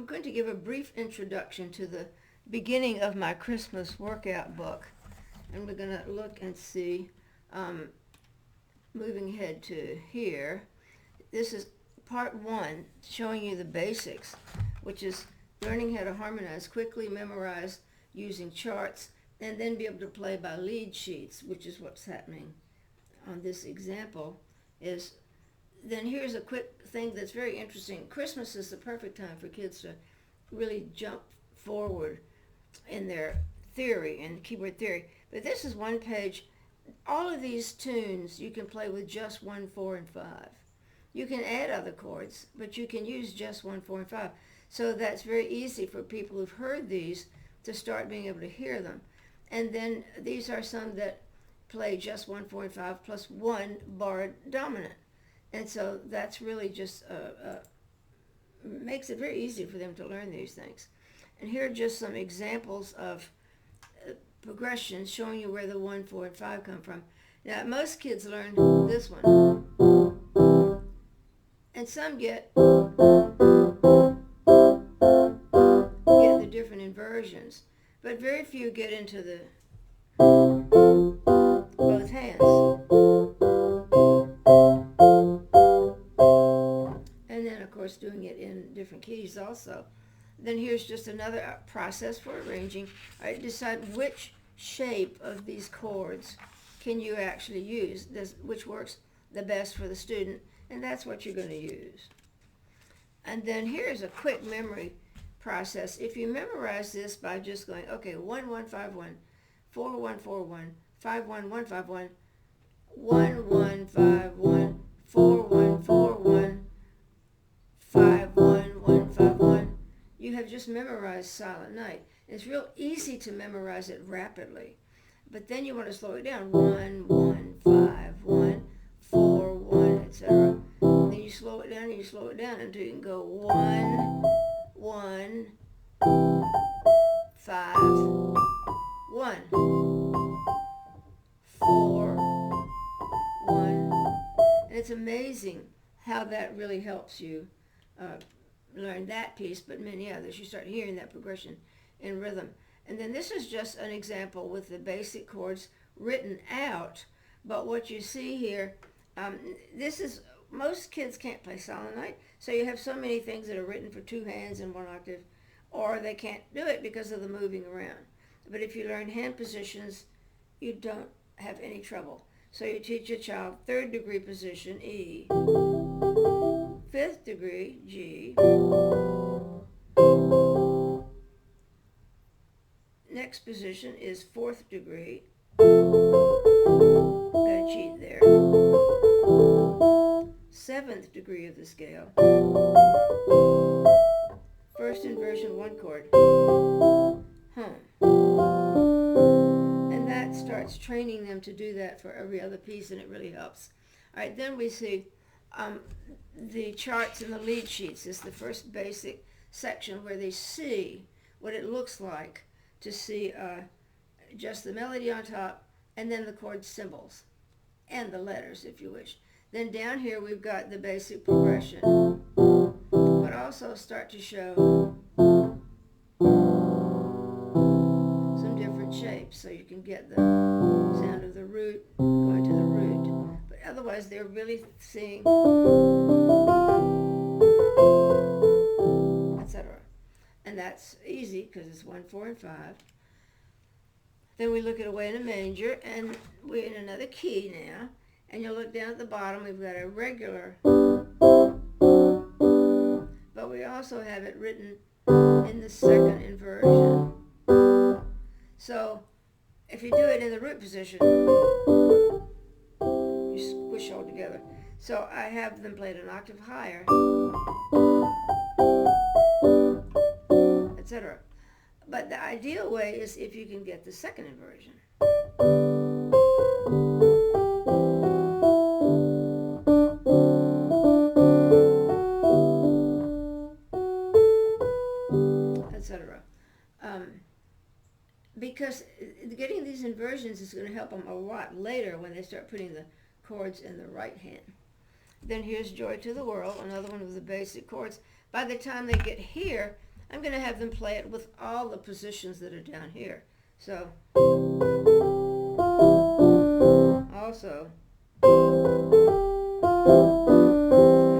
I'm going to give a brief introduction to the beginning of my Christmas workout book. And we're going to look and see, moving ahead to here, this is part 1, showing you the basics, which is learning how to harmonize quickly, memorize using charts, and then be able to play by lead sheets, which is what's happening on this example. Then here's a quick thing that's very interesting. Christmas is the perfect time for kids to really jump forward in their theory and keyboard theory. But this is one page. All of these tunes you can play with just 1, 4, and 5. You can add other chords, but you can use just 1, 4, and 5. So that's very easy for people who've heard these to start being able to hear them. And then these are some that play just 1, 4, and 5 plus 1 barred dominant. And so that's really just makes it very easy for them to learn these things. And here are just some examples of progressions showing you where the 1, 4, and 5 come from. Now, most kids learn this one. And some get the different inversions. But very few get into the both hands. And then, of course, doing it in different keys also. Then here's just another process for arranging. Decide which shape of these chords can you actually use, which works the best for the student, and that's what you're going to use. And then here's a quick memory process. If you memorize this by just going, okay, 1, 1, 5, 1, 4, 1, 4, 1, 5, 1, 1, 5, 1, 1, 1, 5, 1, 4, 1, 4, 1, 5, 1, 1, 5, 1. You have just memorized Silent Night. It's real easy to memorize it rapidly, but then you want to slow it down. 1, 1, 5, 1, 4, 1, etc. Then you slow it down and you slow it down until you can go 1, 1, 5, 1, 4, 1. And it's amazing how that really helps you learn that piece, but many others. You start hearing that progression in rhythm. And then this is just an example with the basic chords written out. But what you see here, this is, most kids can't play Silent Night, so you have so many things that are written for 2 hands and 1 octave, or they can't do it because of the moving around. But if you learn hand positions, you don't have any trouble. So you teach a child 3rd degree position, E, 5th degree, G, next position is 4th degree, gotta cheat there, 7th degree of the scale, 1st inversion 1 chord, home. And that starts training them to do that for every other piece, and it really helps. All right, then we see the charts and the lead sheets is the first basic section where they see what it looks like to see just the melody on top and then the chord symbols and the letters if you wish. Then down here we've got the basic progression, but also start to show some different shapes so you can get the sound of the root going to the root. But otherwise they're really seeing etc. And that's easy because it's 1, 4, and 5. Then we look at Away in a Manger, and we're in another key now. And you'll look down at the bottom, we've got a regular, but we also have it written in the 2nd inversion. So if you do it in the root position, you squish all together. So I have them played an octave higher, etc. But the ideal way is if you can get the 2nd inversion. Etc. Because getting these inversions is going to help them a lot later when they start putting the chords in the right hand. Then here's Joy to the World, another one of the basic chords. By the time they get here, I'm going to have them play it with all the positions that are down here. So, also, I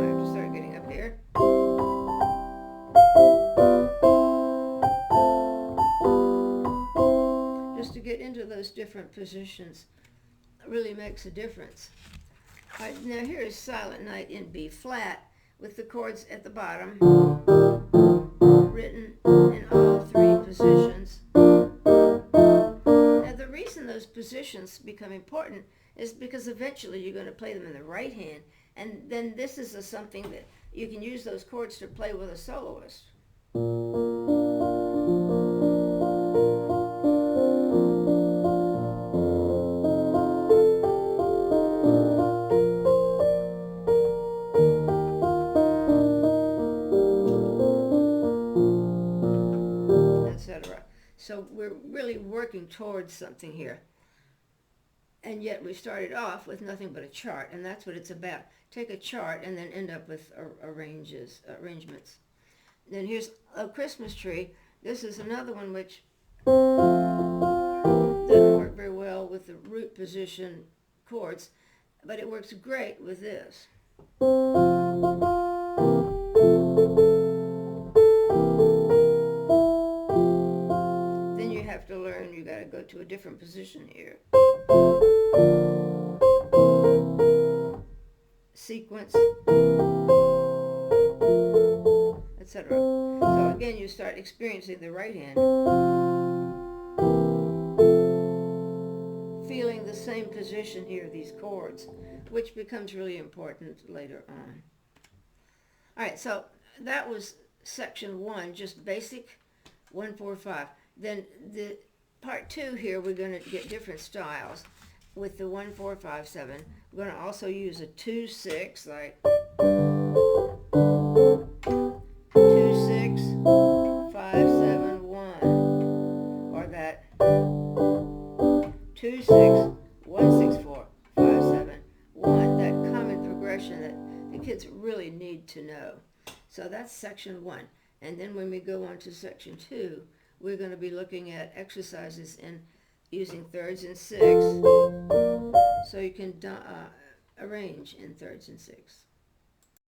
have to start getting up here. Just to get into those different positions really makes a difference. All right, now here is Silent Night in B flat with the chords at the bottom written in all three positions. Now the reason those positions become important is because eventually you're going to play them in the right hand, and then this is something that you can use those chords to play with a soloist. Etc. So we're really working towards something here. And yet we started off with nothing but a chart, and that's what it's about. Take a chart and then end up with arrangements. Then here's a Christmas tree. This is another one which doesn't work very well with the root position chords, but it works great with this. Then you have to learn, you got to go to a different position here. Sequence, etc. So again, you start experiencing the right hand, feeling the same position here, these chords, which becomes really important later on. All right, so that was section 1, just basic 1, 4, 5. Then the part 2 here, we're going to get different styles. With the 1, 4, 5, 7, we're going to also use a 2, 6, like 2, 6, 5, 7, 1, or that 2, 6, 1, 6, 4, 5, 7, 1, that common progression that the kids really need to know. So that's section 1. And then when we go on to section 2, we're going to be looking at exercises in using thirds and sixths, so you can arrange in thirds and sixths.